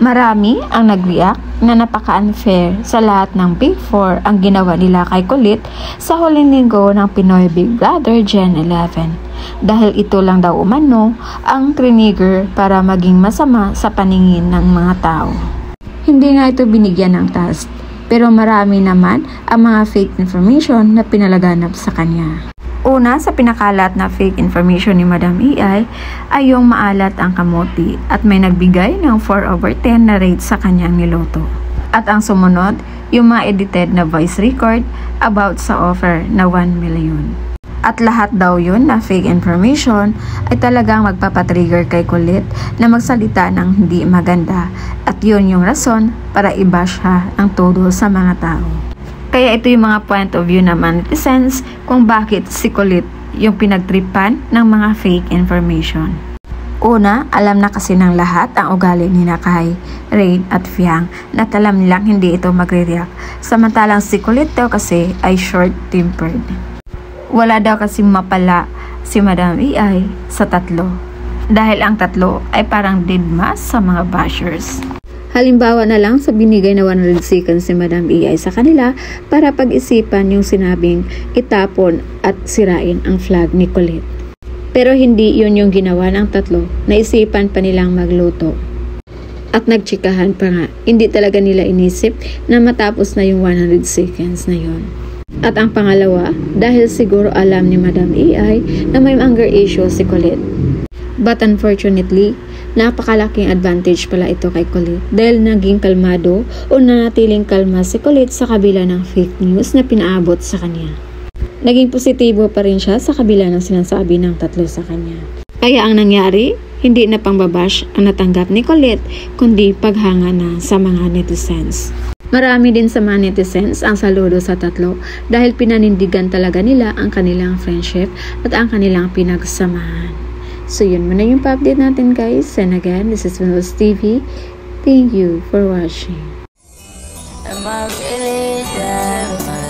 Marami ang nag-react na napaka-unfair sa lahat ng Big Four ang ginawa nila kay Kulit sa huling linggo ng Pinoy Big Brother Gen 11. Dahil ito lang daw umano ang trigger para maging masama sa paningin ng mga tao. Hindi nga ito binigyan ng task, pero marami naman ang mga fake information na pinalaganap sa kanya. Una sa pinakalat na fake information ni Madam AI ay yung maalat ang kamote at may nagbigay ng 4/10 na rate sa kanyang niloto. At ang sumunod, yung mga edited na voice record about sa offer na 1 million. At lahat daw yun na fake information ay talagang magpapatrigger kay Kulit na magsalita ng hindi maganda at yun yung rason para i-bash siya ng todo sa mga tao. Kaya ito yung mga point of view naman netizens kung bakit si Kulit yung pinagtripan ng mga fake information. Una, alam na kasi ng lahat ang ugali ni Kai, Rain at Fiang na alam nilang hindi ito magre-react. Samantalang si Kulit daw kasi ay short-tempered. Wala daw kasi mapala si Madam AI sa tatlo. Dahil ang tatlo ay parang didmas sa mga bashers. Halimbawa na lang sa binigay na 100 seconds si Madam AI sa kanila para pag-isipan yung sinabing itapon at sirain ang flag ni Kulit. Pero hindi yun yung ginawa ng tatlo, naisipan pa nilang magluto. At nagtsikahan pa nga, hindi talaga nila inisip na matapos na yung 100 seconds na yun. At ang pangalawa, dahil siguro alam ni Madam AI na may anger issue si Kulit. But unfortunately, napakalaking advantage pala ito kay Kulit dahil naging kalmado o nanatiling kalma si Kulit sa kabila ng fake news na pinaabot sa kanya. Naging positibo pa rin siya sa kabila ng sinasabi ng tatlo sa kanya. Kaya ang nangyari, hindi na pangbabash ang natanggap ni Kulit kundi paghanga na sa mga netizens. Marami din sa mga netizens ang saludo sa tatlo dahil pinanindigan talaga nila ang kanilang friendship at ang kanilang pinagsamahan. So yun muna yung pa-update natin guys. And again, this is Venus TV. Thank you for watching. Am I really that much?